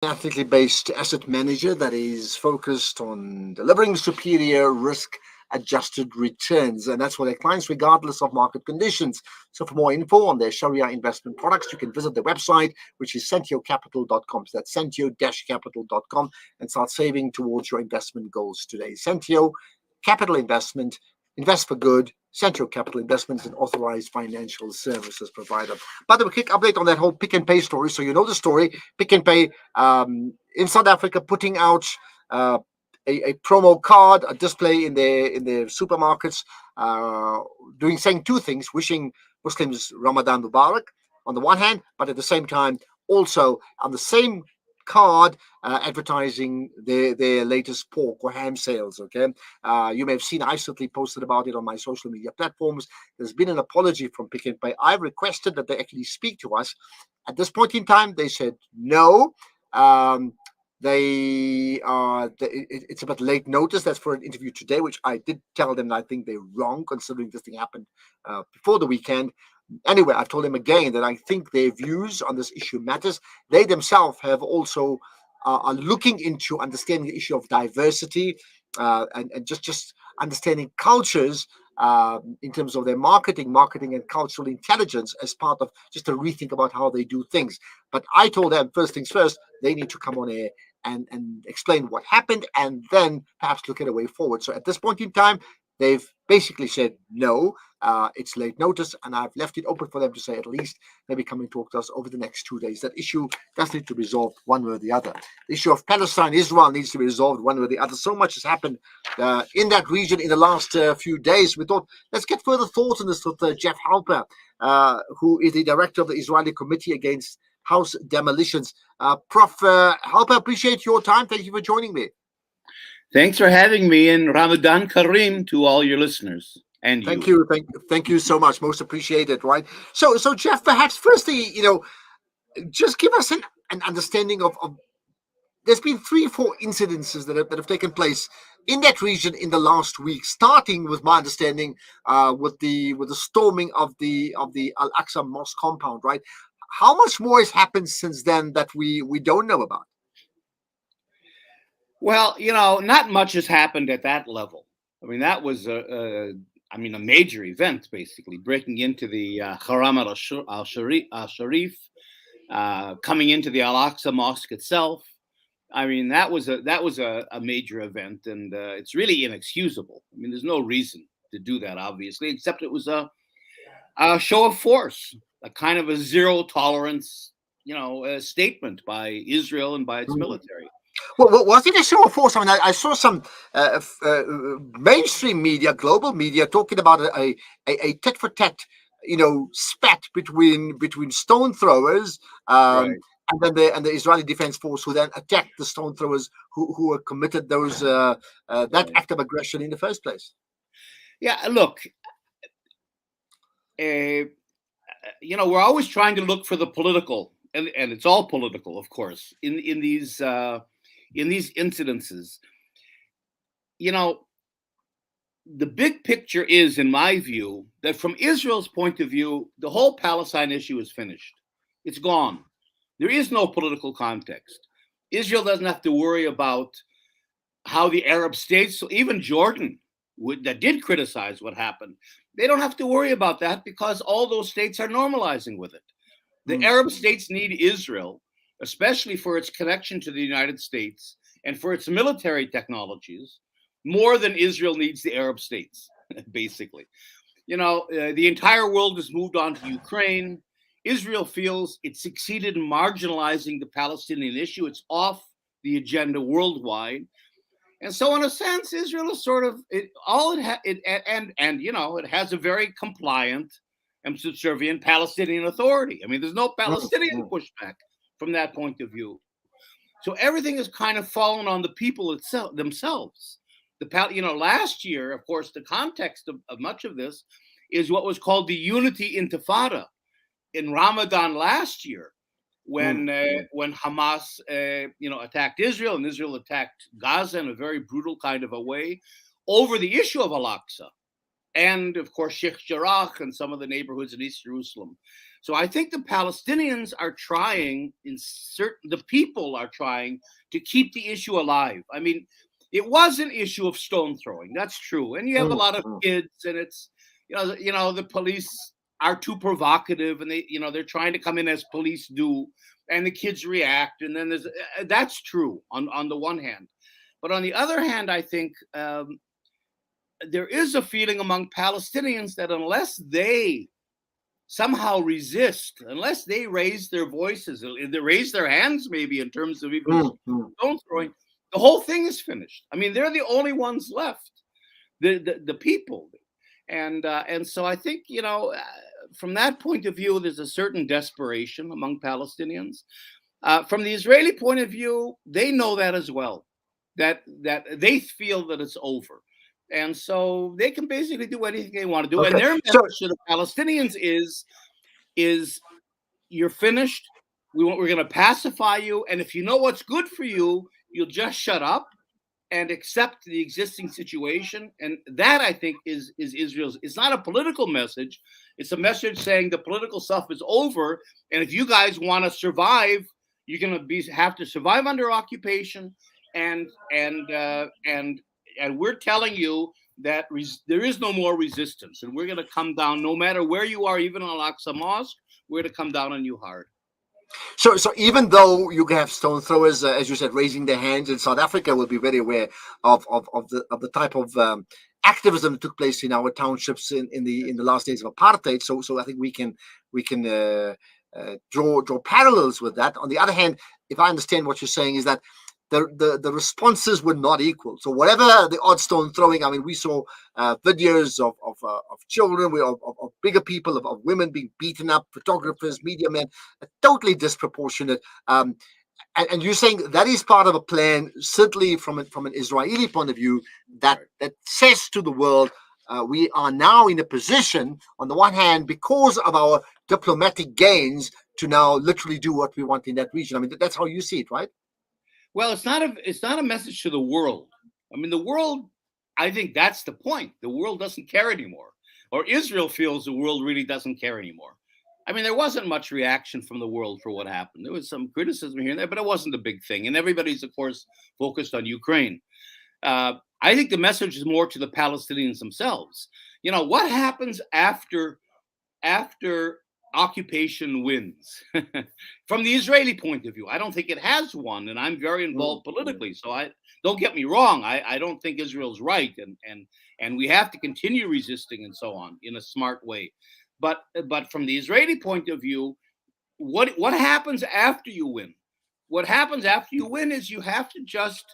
ethically based asset manager that is focused on delivering superior risk adjusted returns. And that's for their clients, regardless of market conditions. So, for more info on their Sharia investment products, you can visit their website, which is sentiocapital.com. So, that's sentio-capital.com, and start saving towards your investment goals today. Sentio Capital Investment. Invest for good. Central Capital Investments, an authorized financial services provider. By the way, quick update on that whole Pick and Pay story. So you know the story. Pick and Pay in South Africa putting out uh, a promo card, a display in their supermarkets, saying two things: wishing Muslims Ramadan Mubarak on the one hand, but at the same time also on the same card advertising their latest pork or ham sales. Okay, you may have seen I certainly posted about it on my social media platforms. There's been an apology from Pick and Pay. I requested that they actually speak to us. At this point in time, they said no. Um, it's about late notice. That's for an interview today, which I did tell them that I think they're wrong, considering this thing happened before the weekend. Anyway, I've told them again that I think their views on this issue matters. They themselves have also are looking into understanding the issue of diversity and just understanding cultures in terms of their marketing and cultural intelligence as part of just a rethink about how they do things. But I told them first things first, they need to come on air and explain what happened and then perhaps look at a way forward. So at this point in time, they've basically said no. It's late notice, and I've left it open for them to say at least maybe come and talk to us over the next 2 days. That issue does need to be resolved one way or the other. The issue of Palestine, Israel needs to be resolved one way or the other. So much has happened in that region in the last few days. We thought, let's get further thoughts on this with Jeff Halper, who is the director of the Israeli Committee Against House Demolitions. Prof Halper, appreciate your time. Thank you for joining me. Thanks for having me, and Ramadan Kareem to all your listeners and Thank you. you, thank you so much. Most appreciated. Right. So Jeff, perhaps firstly, just give us an understanding of. There's been 3 or 4 incidences that have taken place in that region in the last week, starting with my understanding with the storming of the Al Aqsa Mosque compound. Right. How much more has happened since then that we don't know about? Well, not much has happened at that level. I mean, that was a major event, basically breaking into the Haram al-Sharif, coming into the Al-Aqsa Mosque itself. I mean, that was a major event, and it's really inexcusable. I mean, there's no reason to do that, obviously, except it was a show of force, a kind of a zero tolerance, statement by Israel and by its military. Well, was it a show of force? I mean, I saw some mainstream media, global media, talking about a tit for tat, spat between stone throwers, Right. and then the Israeli Defense Force, who then attacked the stone throwers who had committed that Right. act of aggression in the first place. Yeah. Look, uh, we're always trying to look for the political, and it's all political, of course, in these incidences. You know, the big picture is, in my view, that from Israel's point of view, the whole Palestine issue is finished. It's gone. There is no political context. Israel doesn't have to worry about how the Arab states, even Jordan, that did criticize what happened, they don't have to worry about that because all those states are normalizing with it. The Mm. Arab states need Israel, especially for its connection to the United States and for its military technologies, more than Israel needs the Arab states, basically. The entire world has moved on to Ukraine. Israel feels it succeeded in marginalizing the Palestinian issue. It's off the agenda worldwide. And so, in a sense, Israel is sort of it, all it, ha- it and it has a very compliant and subservient Palestinian Authority. I mean, there's no Mm, Palestinian mm. pushback from that point of view. So everything has kind of fallen on the people themselves. Last year, of course, the context of much of this is what was called the Unity Intifada in Ramadan last year, Mm. when Hamas attacked Israel and Israel attacked Gaza in a very brutal kind of a way over the issue of Al-Aqsa and of course Sheikh Jarrah and some of the neighborhoods in East Jerusalem. So I think the Palestinians are trying, the people are trying to keep the issue alive. I mean, it was an issue of stone throwing. That's true. And you have a lot of kids, and it's, the police are too provocative, and they're trying to come in as police do, and the kids react. And then that's true on the one hand. But on the other hand, I think there is a feeling among Palestinians that unless they somehow resist, unless they raise their voices, they raise their hands, maybe in terms of even stone throwing, the whole thing is finished. I mean, they're the only ones left, the people, and so I think from that point of view, there's a certain desperation among Palestinians. From the Israeli point of view, they know that as well, that they feel that it's over. And so they can basically do anything they want to do. Okay. And their message to the Palestinians is you're finished. We're going to pacify you. And if you know what's good for you, you'll just shut up and accept the existing situation. And that, I think, is Israel's. It's not a political message. It's a message saying the political stuff is over. And if you guys want to survive, you're going to have to survive under occupation. And we're telling you that there is no more resistance, and we're going to come down no matter where you are, even in Al-Aqsa Mosque. We're going to come down on you hard. So even though you have stone throwers, as you said, raising their hands in South Africa, will be very aware of the type of activism that took place in our townships in the last days of apartheid. So I think we can draw parallels with that. On the other hand, if I understand what you're saying, is that the responses were not equal. So whatever the odd stone throwing, I mean, we saw videos of children, of bigger people, of women being beaten up, photographers, media men, totally disproportionate. And you're saying that is part of a plan, certainly from an Israeli point of view, that says to the world, we are now in a position, on the one hand, because of our diplomatic gains, to now literally do what we want in that region. I mean, that's how you see it, right? Well, it's not a message to the world. I mean, the world, I think that's the point. The world doesn't care anymore, or Israel feels the world really doesn't care anymore. I mean, there wasn't much reaction from the world for what happened. There was some criticism here and there, but it wasn't a big thing. And everybody's, of course, focused on Ukraine. I think the message is more to the Palestinians themselves. What happens after occupation wins? From the Israeli point of view, I don't think it has won, and I'm very involved politically, so I don't get me wrong. I don't think Israel's right, and we have to continue resisting and so on in a smart way. But from the Israeli point of view, what happens after you win? What happens after you win is you have to just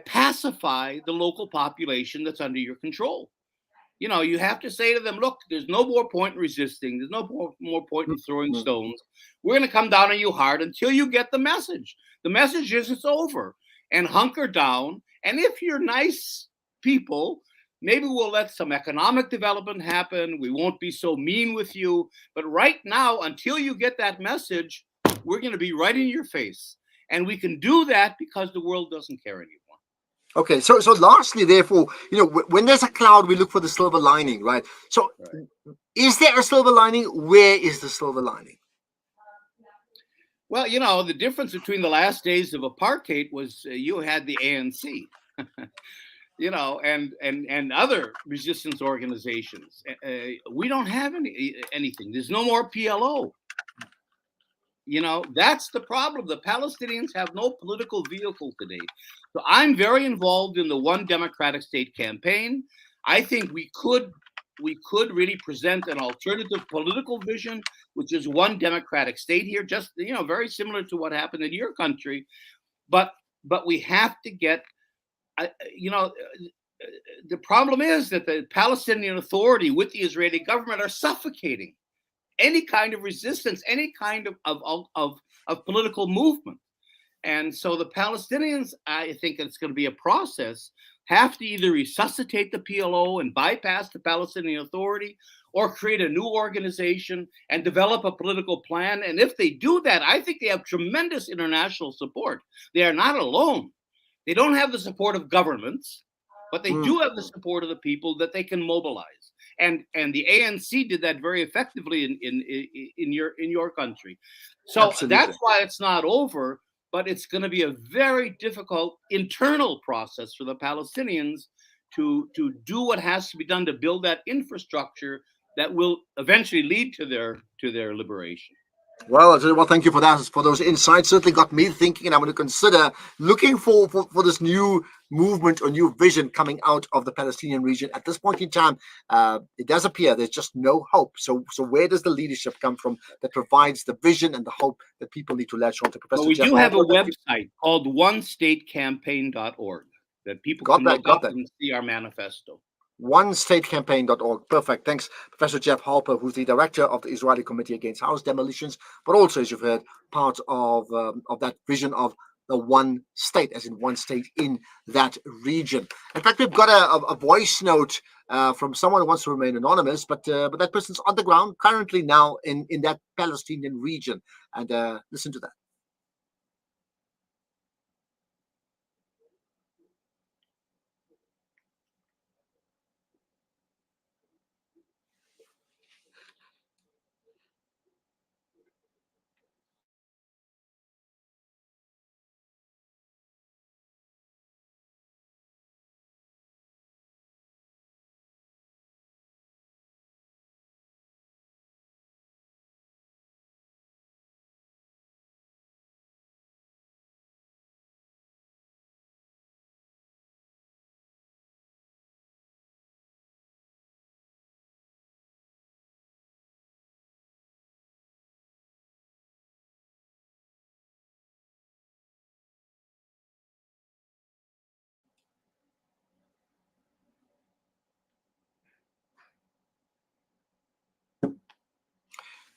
pacify the local population that's under your control. You have to say to them, look, there's no more point in resisting. There's no more point in throwing stones. We're going to come down on you hard until you get the message. The message is it's over, and hunker down. And if you're nice people, maybe we'll let some economic development happen. We won't be so mean with you. But right now, until you get that message, we're going to be right in your face. And we can do that because the world doesn't care anymore. Okay, so lastly, therefore, when there's a cloud, we look for the silver lining, right? So is there a silver lining? Where is the silver lining? Well, the difference between the last days of apartheid was you had the ANC, and other resistance organizations. We don't have anything. There's no more PLO. That's the problem. The Palestinians have no political vehicle today. So I'm very involved in the One Democratic State campaign. I think we could really present an alternative political vision, which is one democratic state here, just very similar to what happened in your country. But we have to get, the problem is that the Palestinian Authority with the Israeli government are suffocating any kind of resistance, any kind of political movement. And so the Palestinians, I think it's going to be a process, have to either resuscitate the PLO and bypass the Palestinian Authority, or create a new organization and develop a political plan. And if they do that, I think they have tremendous international support. They are not alone. They don't have the support of governments, but they do have the support of the people that they can mobilize. and the ANC did that very effectively in your country. So Absolutely. that's why it's not over, but it's going to be a very difficult internal process for the Palestinians to do what has to be done to build that infrastructure that will eventually lead to their liberation. Well, thank you for that, for those insights. Certainly got me thinking, and I'm going to consider looking for this new movement or new vision coming out of the Palestinian region. At this point in time, it does appear there's just no hope. So where does the leadership come from that provides the vision and the hope that people need to latch on to? But Professor we Jeff do have a Halper, website called onestatecampaign.org that people got can that, look got up that. and see our manifesto. OneStateCampaign.org. Perfect. Thanks, Professor Jeff Halper, who's the director of the Israeli Committee Against House Demolitions, but also, as you've heard, part of that vision of the one state, as in one state in that region. In fact, we've got a voice note from someone who wants to remain anonymous, but that person's on the ground currently now in that Palestinian region. And listen to that.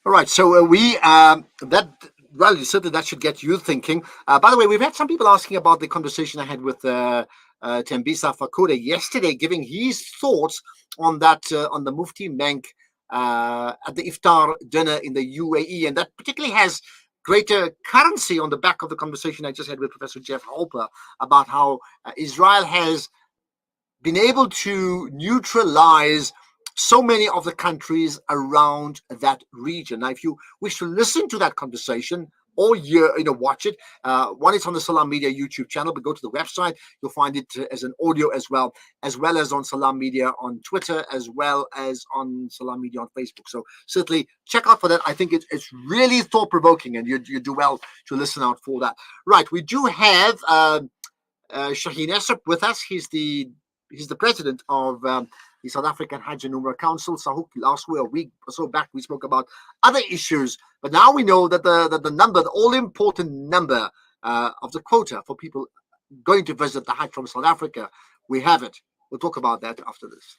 All right, so certainly that should get you thinking. By the way, we've had some people asking about the conversation I had with Tembisa Fakude yesterday, giving his thoughts on that on the Mufti Menk at the iftar dinner in the UAE, and that particularly has greater currency on the back of the conversation I just had with Professor Jeff Halper about how Israel has been able to neutralize so many of the countries around that region. Now, if you wish to listen to that conversation or watch it, one is on the Salam Media YouTube channel, but go to the website. You'll find it as an audio as well as on Salam Media on Twitter, as well as on Salam Media on Facebook. So certainly check out for that. I think it's really thought-provoking, and you do well to listen out for that. Right, we do have Shaheen Esop with us. He's the president of the South African Hajj and Umrah Council. Sahuk, last week, a week or so back, we spoke about other issues, but now we know that the all important number of the quota for people going to visit the Hajj from South Africa, we have it. We'll talk about that after this.